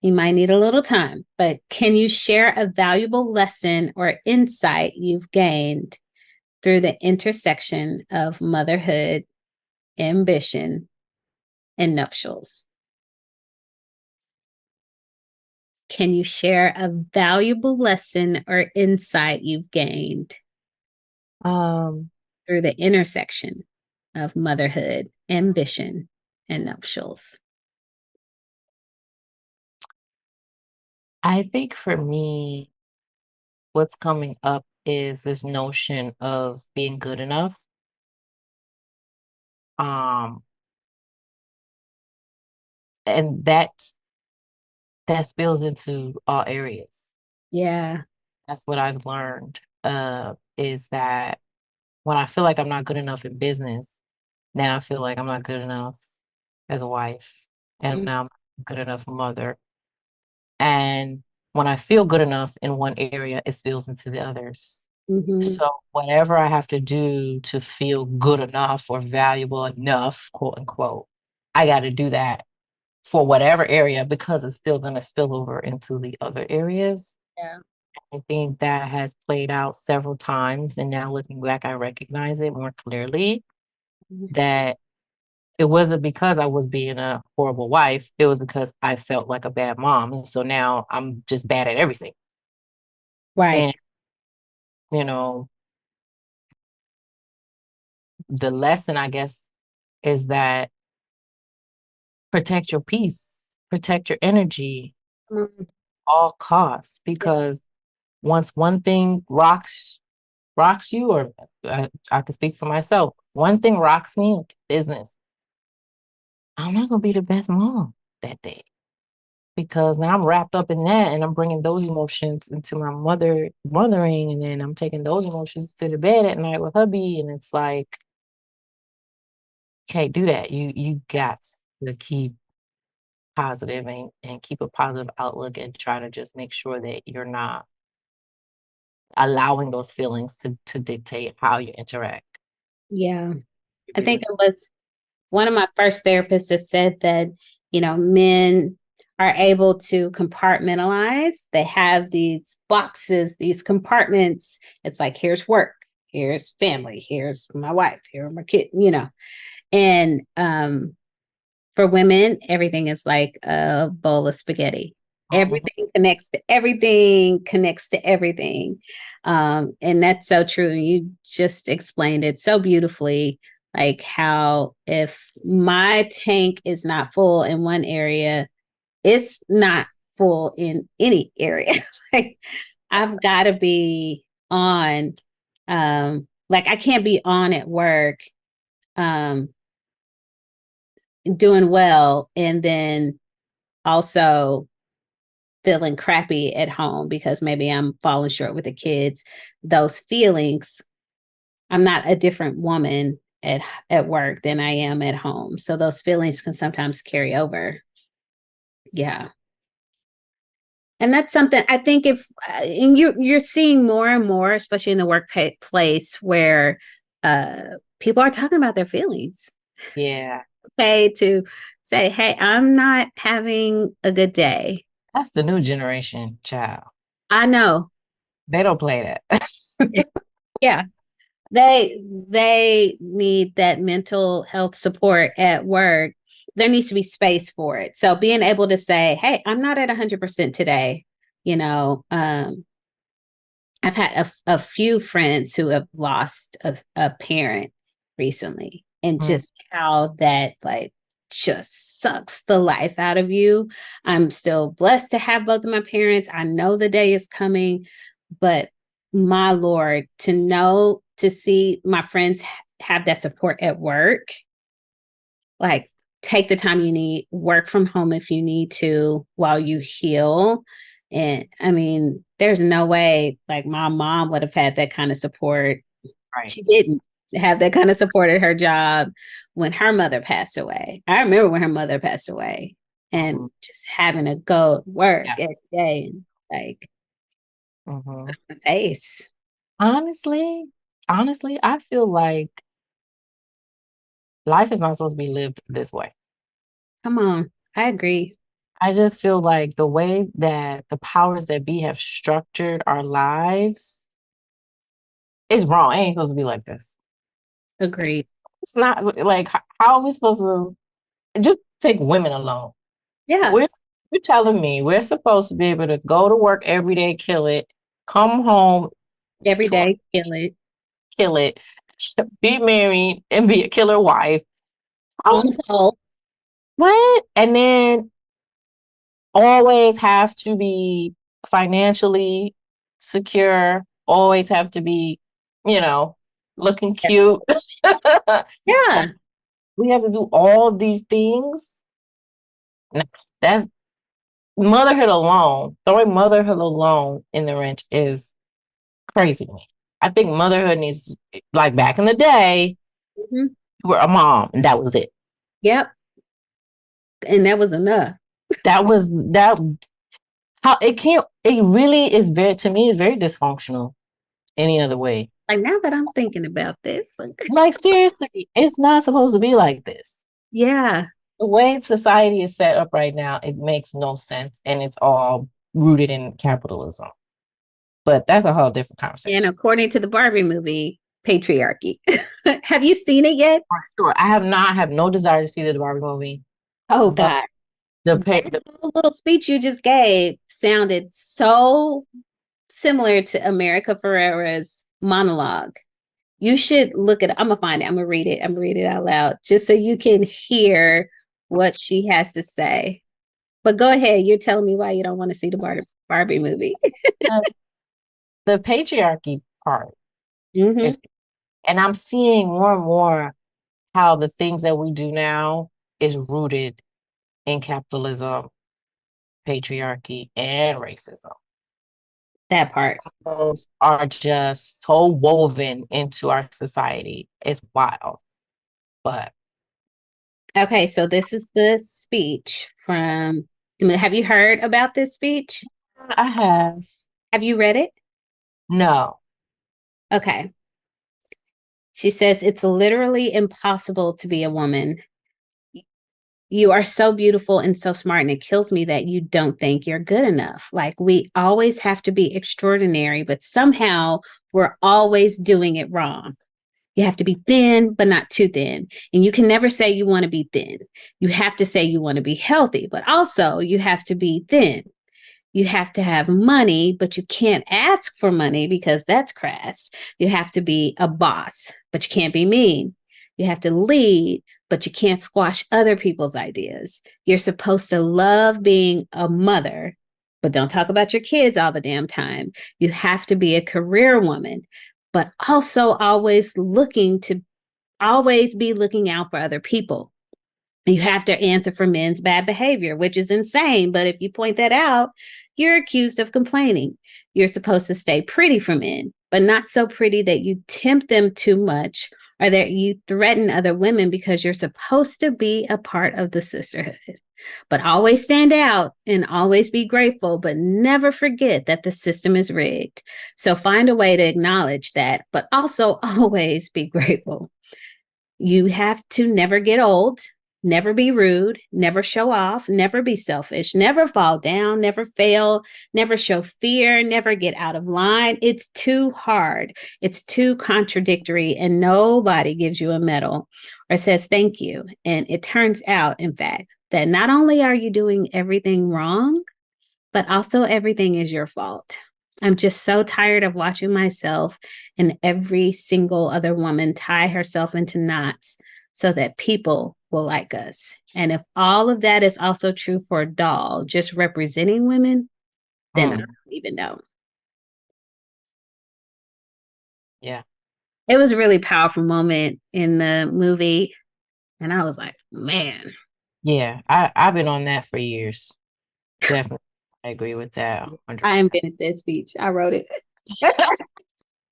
You might need a little time, but can you share a valuable lesson or insight you've gained through the intersection of motherhood, ambition, and nuptials? Can you share a valuable lesson or insight you've gained Um, through the intersection of motherhood, ambition, and nuptials? I think for me, what's coming up is this notion of being good enough. Um, and that spills into all areas. Yeah. That's what I've learned. Is that when I feel like I'm not good enough in business, now I feel like I'm not good enough as a wife, and Mm. now I'm not a good enough mother. And when I feel good enough in one area, it spills into the others. Hmm. So whatever I have to do to feel good enough or valuable enough, quote unquote, I got to do that for whatever area because it's still going to spill over into the other areas. Yeah. I think that has played out several times. And now looking back, I recognize it more clearly that it wasn't because I was being a horrible wife. It was because I felt like a bad mom. And so now I'm just bad at everything. Right. And, you know, the lesson, I guess, is that protect your peace, protect your energy, Mm, all costs. yeah. Because once one thing rocks you, or I can speak for myself, one thing rocks me, like business, I'm not gonna be the best mom that day because now I'm wrapped up in that, and I'm bringing those emotions into my mothering, and then I'm taking those emotions to the bed at night with hubby, and it's like can't do that. You got to keep positive and keep a positive outlook and try to just make sure that you're not allowing those feelings to dictate how you interact. Yeah. I think it was one of my first therapists that said that, men are able to compartmentalize. They have these boxes, these compartments. It's like, here's work, here's family, here's my wife, here are my kid, And for women, everything is like a bowl of spaghetti. Mhm. Everything connects to everything, connects to everything. And that's so true. You just explained it so beautifully, like how if my tank is not full in one area, it's not full in any area. Like I've got to be on, like I can't be on at work, um, doing well, and then also feeling crappy at home because maybe I'm falling short with the kids. Those feelings, I'm not a different woman at work than I am at home. So those feelings can sometimes carry over. Yeah. And that's something I think if and you're seeing more and more, especially in the workplace where people are talking about their feelings. Yeah, Okay, to say, hey, I'm not having a good day. that's the new generation, child. I know. They don't play that. Yeah. They need that mental health support at work. There needs to be space for it. So being able to say, hey, I'm not at 100% today, you know, I've had a few friends who have lost a parent recently, and Mm, just how that like just sucks the life out of you. I'm still blessed to have both of my parents. I know the day is coming, but my Lord, to know to see my friends have that support at work, like take the time you need, work from home if you need to while you heal. And I mean, there's no way like my mom would have had that kind of support. right. She didn't have that kind of support at her job when her mother passed away. I remember when her mother passed away and Mhm. just having to go work Yeah. every day and like Mhm. my face. Honestly, honestly, I feel like life is not supposed to be lived this way. Come on. I agree. I just feel like the way that the powers that be have structured our lives is wrong. It ain't supposed to be like this. Agreed. It's not like how are we supposed to just take women alone? Yeah. We're you're telling me we're supposed to be able to go to work every day, kill it, come home, Every day, kill it. kill it, be married, and be a killer wife. On How, the pole. what? And then always have to be financially secure, always have to be, you know, looking cute. Yeah. We have to do all these things. Nah, that's motherhood alone, throwing motherhood alone in the wrench is crazy to me. I think motherhood needs, like back in the day, Mhm. you were a mom and that was it. Yep. And that was enough. That was that. How it can't. It really is very, to me, it's very dysfunctional any other way. Like now that I'm thinking about this, like, Like, seriously, it's not supposed to be like this. yeah. The way society is set up right now, it makes no sense. And it's all rooted in capitalism. But that's a whole different And conversation. according to the Barbie movie, patriarchy. Have you seen it yet? For sure. I have no desire to see the Barbie movie, Oh but God. the, That the little speech you just gave sounded so similar to America Ferrera's monologue. You should look at it. I'm gonna find it. I'm gonna read it. I'm gonna read it out loud just so you can hear what she has to say. But go ahead. You're telling me why you don't want to see the Barbie movie. the patriarchy part Hmm. is, and I'm seeing more and more how the things that we do now is rooted in capitalism, patriarchy, and racism. That part. Those are just so woven into our society. It's wild. But Okay, so this is the speech from. Have you heard about this speech? I have Have you read it? no. Okay. She says, it's literally impossible to be a woman. You are so beautiful and so smart, and it kills me that you don't think you're good enough. Like, we always have to be extraordinary, but somehow we're always doing it wrong. You have to be thin, but not too thin. And you can never say you want to be thin. You have to say you want to be healthy, but also you have to be thin. You have to have money, but you can't ask for money because that's crass. You have to be a boss, but you can't be mean. You have to lead, but you can't squash other people's ideas. You're supposed to love being a mother, but don't talk about your kids all the damn time. You have to be a career woman, but also always be looking out for other people. You have to answer for men's bad behavior, which is insane. But if you point that out, you're accused of complaining. You're supposed to stay pretty for men, but not so pretty that you tempt them too much or that you threaten other women because you're supposed to be a part of the sisterhood. But always stand out and always be grateful, but never forget that the system is rigged. So find a way to acknowledge that, but also always be grateful. You have to never get old, never be rude, never show off, never be selfish, never fall down, never fail, never show fear, never get out of line. It's too hard. It's too contradictory, and nobody gives you a medal or says thank you. And it turns out, in fact, that not only are you doing everything wrong, but also everything is your fault. I'm just so tired of watching myself and every single other woman tie herself into knots so that people will like us. And if all of that is also true for a doll, just representing women, then I don't Mm, even know. yeah. It was a really powerful moment in the movie. And I was like, man, Yeah. I've been on that for years. Definitely. I agree with that I 100%. invented that speech. I wrote it.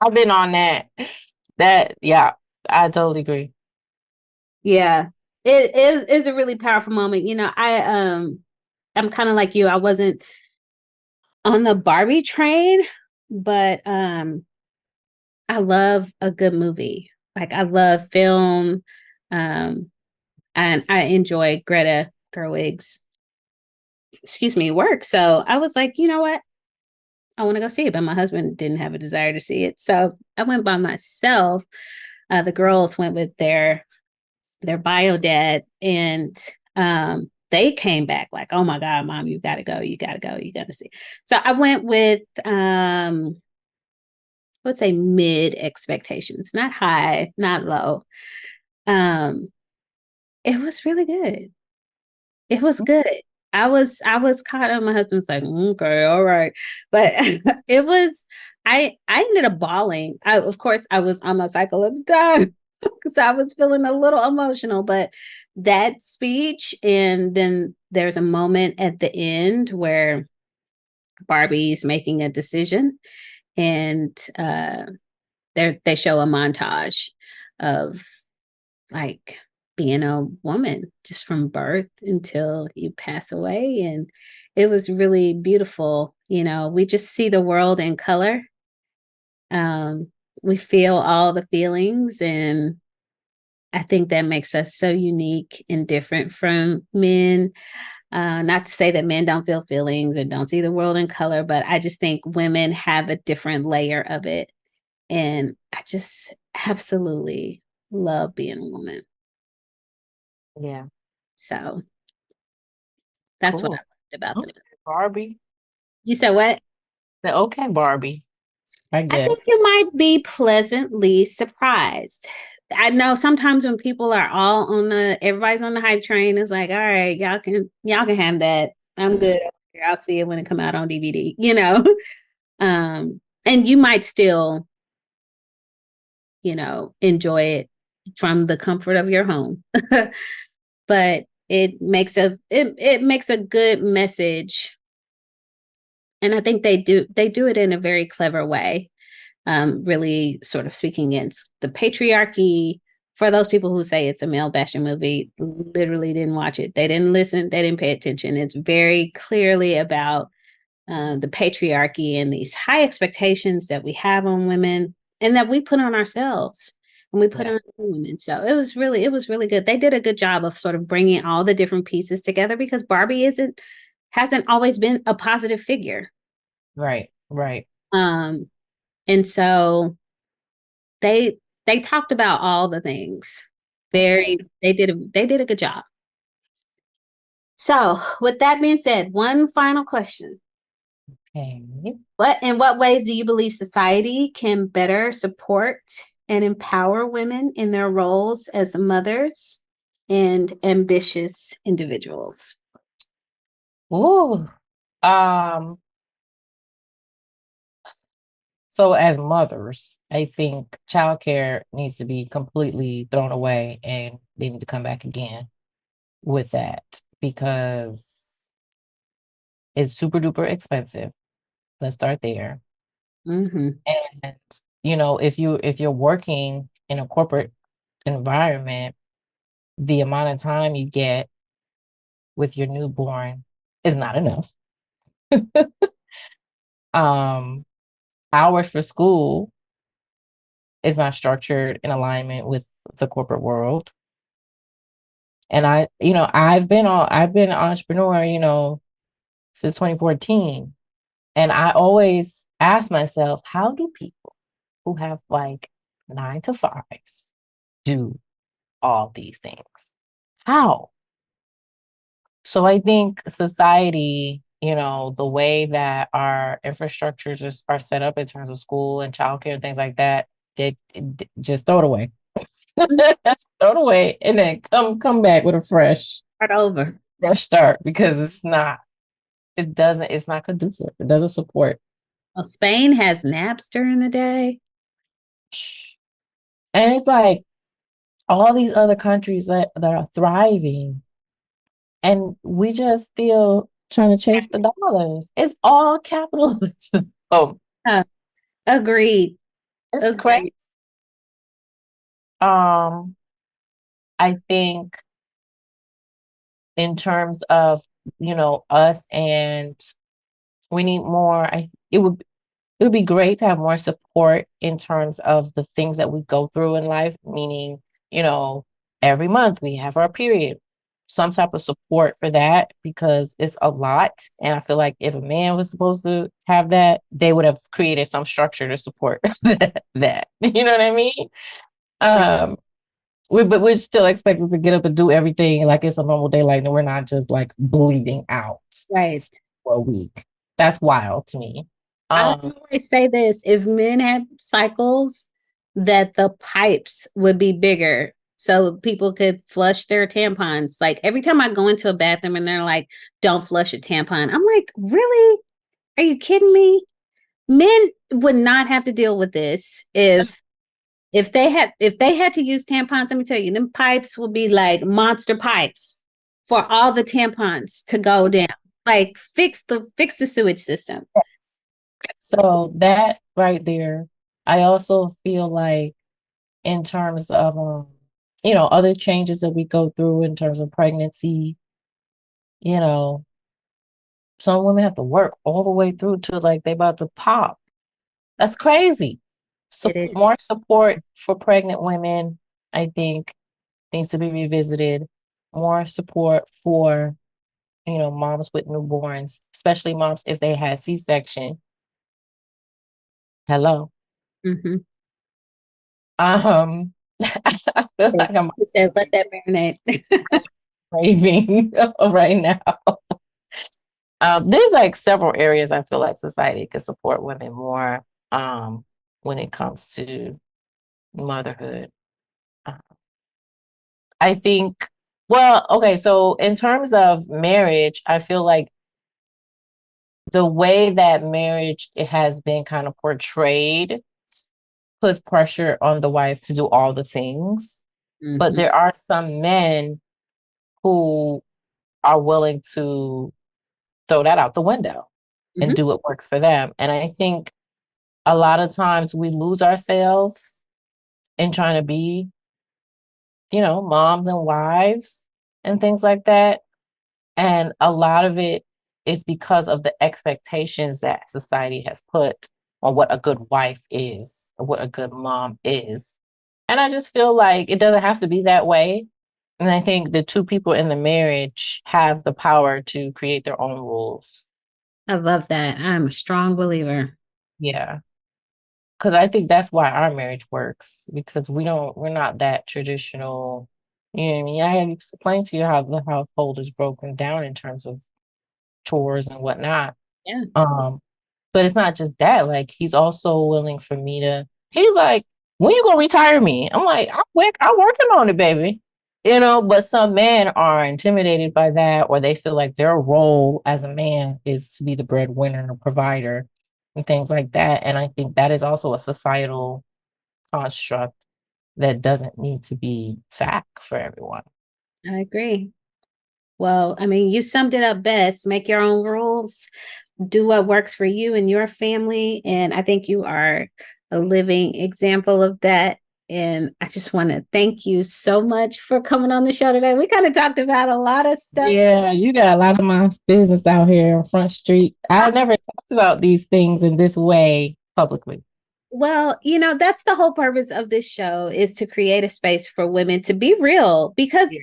I've been on that. That, yeah, I totally agree. Yeah. It is a really powerful moment. I'm kind of like you. I wasn't on the Barbie train, but I love a good movie. Like I love film, um, and I enjoy Greta Gerwig's, excuse me, work. So I was like, you know what? I want to go see it, but my husband didn't have a desire to see it, so I went by myself. The girls went with their bio dad, and they came back like, "Oh my God, mom, you got to go, you got to go, you got to see." So I went with I would say mid expectations, not high, not low. Um, it was really good. It was good. I was caught up. My husband's like, okay, all right. But it was I ended up bawling. Of course I was on my cycle at the time. So I was feeling a little emotional, but that speech, and then there's a moment at the end where Barbie's making a decision, and they show a montage of like being a woman just from birth until you pass away. And it was really beautiful. You know, we just see the world in color. Um, we feel all the feelings, and I think that makes us so unique and different from men. Not to say that men don't feel feelings and don't see the world in color, but I just think women have a different layer of it. And I just absolutely love being a woman. Yeah. So that's what I Cool. loved about Okay, the book. Barbie. You said what? Okay, Barbie, I I think guess. you might be pleasantly surprised. I know sometimes when people are all on everybody's on the hype train, it's like, all right, y'all can have that. I'm good over here. I'll see it when it come out on DVD, you know. And you might still, enjoy it from the comfort of your home. But it makes a good message, and I think they do it in a very clever way, really sort of speaking against the patriarchy. For those people who say it's a male bashing movie, literally didn't watch it, they didn't listen, they didn't pay attention. It's very clearly about the patriarchy and these high expectations that we have on women and that we put on ourselves and we put Yeah, on women. So it was really good. They did a good job of sort of bringing all the different pieces together because Barbie hasn't always been a positive figure. right, right. Um, and so they they talked about all the things. Okay. They did a good job. So with that being said, one final question. Okay. In what ways do you believe society can better support and empower women in their roles as mothers and ambitious individuals? Ooh. Um, so as mothers, I think childcare needs to be completely thrown away and they need to come back again with that because it's super duper expensive. Let's start there. Mm-hmm. And if you're working in a corporate environment, the amount of time you get with your newborn is not enough. Um, Hours for school is not structured in alignment with the corporate world. And I've been an entrepreneur, since 2014. And I always ask myself, how do people who have like 9 to 5s do all these things? How? So I think society, the way that our infrastructures are set up in terms of school and childcare and things like that, just throw it away. Throw it away and then come back with a Start over. fresh start because it's not conducive. It doesn't support. Well, Spain has naps during the day. And it's like all these other countries that are thriving and we just still trying to chase the dollars. It's all capitalism. Uh, agreed. It's crazy. Agreed. Um, I think in terms of, us and we need more. It would be great to have more support in terms of the things that we go through in life, meaning, you know, every month we have our period. Some type of support for that because it's a lot. And I feel like if a man was supposed to have that, they would have created some structure to support that. You know what I mean? Um, but we're still expected to get up and do everything like it's a normal day, like we're not just like bleeding out Right. for a week. That's wild to me. I Um, always say this: if men had cycles, that the pipes would be bigger so people could flush their tampons. Like every time I go into a bathroom and they're like, don't flush a tampon, I'm like, really? Are you kidding me? Men would not have to deal with this if they had to use tampons. Let me tell you, them pipes would be like monster pipes for all the tampons to go down. Like fix the sewage system. so that right there, I also feel like in terms of other changes that we go through in terms of pregnancy, you know, some women have to work all the way through to like they about to pop. That's crazy. It is. More support for pregnant women, I think, needs to be revisited. More support for, moms with newborns, especially moms if they had C-section. Hello. Mm-hmm. Um, I feel like I'm It says, let that marinate. raving right now. There's like several areas I feel like society could support women more when it comes to motherhood. Uh, I think, well, okay, so in terms of marriage, I feel like the way that marriage it has been kind of portrayed puts pressure on the wife to do all the things. But Mm-hmm. there are some men who are willing to throw that out the window and Mm-hmm. do what works for them. And I think a lot of times we lose ourselves in trying to be, moms and wives and things like that. And a lot of it is because of the expectations that society has put on what a good wife is, or what a good mom is. And I just feel like it doesn't have to be that way. And I think the two people in the marriage have the power to create their own rules. I love that. I'm a strong believer. Yeah. Because I think that's why our marriage works because we're not that traditional. You know what I mean? I had explained to you how the household is broken down in terms of chores and whatnot. Yeah. Um, but it's not just that. Like he's also willing for me to. He's like, when you gonna retire me? I'm like, I'm working on it, baby. But some men are intimidated by that, or they feel like their role as a man is to be the breadwinner and provider and things like that. And I think that is also a societal construct that doesn't need to be fact for everyone. I agree. Well, I mean, you summed it up best. Make your own rules, do what works for you and your family. And I think you are a living example of that. And I just want to thank you so much for coming on the show today. We kind of talked about a lot of stuff. Yeah, you got a lot of my business out here on Front Street. I never talked about these things in this way publicly. Well, that's the whole purpose of this show is to create a space for women to be real because Yeah.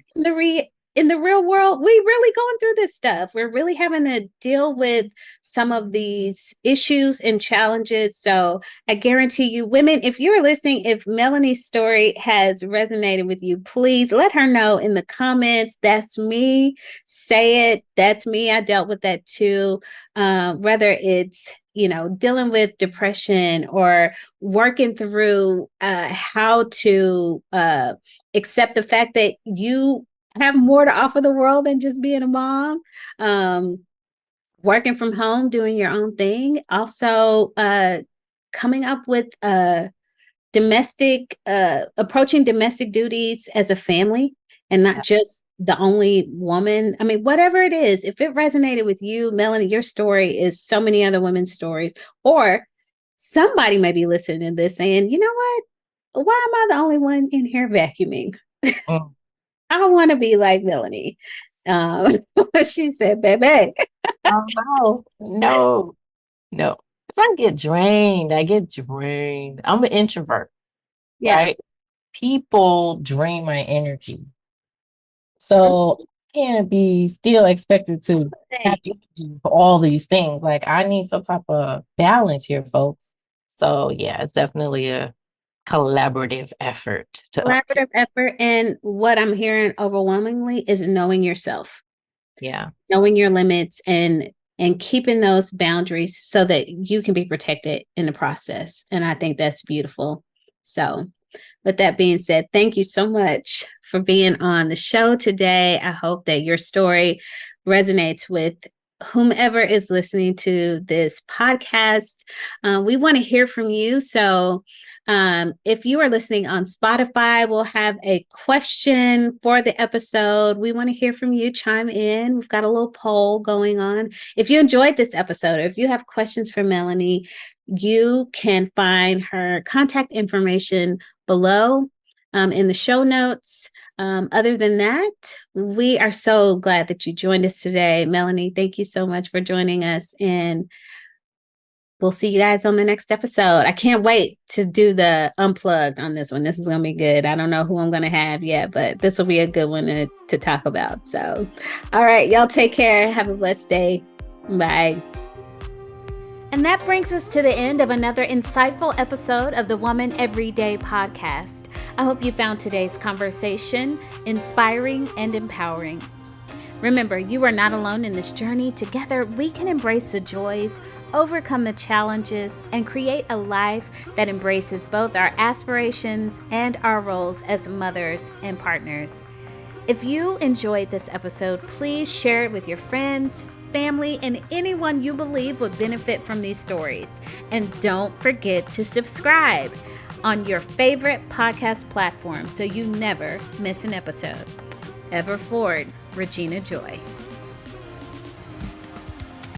in the real world, we really going through this stuff. We're really having to deal with some of these issues and challenges. So I guarantee you, women, if you're listening, if Melanie's story has resonated with you, please let her know in the comments. That's me. Say it. That's me. I dealt with that too. Whether it's dealing with depression or working through how to accept the fact that you have more to offer the world than just being a mom. Um, Working from home, doing your own thing. Also, coming up with approaching domestic duties as a family and not just the only woman. I mean, whatever it is, if it resonated with you, Melanie, your story is so many other women's stories, or somebody may be listening to this saying, you know what? Why am I the only one in here vacuuming? Mm. I want to be like Melanie. Um, she said, baby. Oh no, no, no. If I get drained, I get drained. I'm an introvert, Yeah. right? People drain my energy. Mhm. So I can't be still expected to have energy for all these things. Like I need some type of balance here, folks. So yeah, it's definitely a collaborative effort to upkeep. Collaborative effort. And what I'm hearing overwhelmingly is knowing yourself, Yeah. knowing your limits and keeping those boundaries so that you can be protected in the process. And I think that's beautiful. So with that being said, thank you so much for being on the show today. I hope that your story resonates with whomever is listening to this podcast. We want to hear from you. So, if you are listening on Spotify, we'll have a question for the episode. We want to hear from you. Chime in. We've got a little poll going on. If you enjoyed this episode, or if you have questions for Melanie, you can find her contact information below. in the show notes. Other than that, we are so glad that you joined us today. Melanie, thank you so much for joining us. And we'll see you guys on the next episode. I can't wait to do the unplugged on this one. This is going to be good. I don't know who I'm going to have yet, but this will be a good one to talk about. So, all right, y'all take care. Have a blessed day. Bye. And that brings us to the end of another insightful episode of the Woman Everyday podcast. I hope you found today's conversation inspiring and empowering. Remember, you are not alone in this journey. Together, we can embrace the joys, overcome the challenges, and create a life that embraces both our aspirations and our roles as mothers and partners. If you enjoyed this episode, please share it with your friends, family, and anyone you believe would benefit from these stories. And don't forget to subscribe on your favorite podcast platform so you never miss an episode. Ever forward, Regina Joy.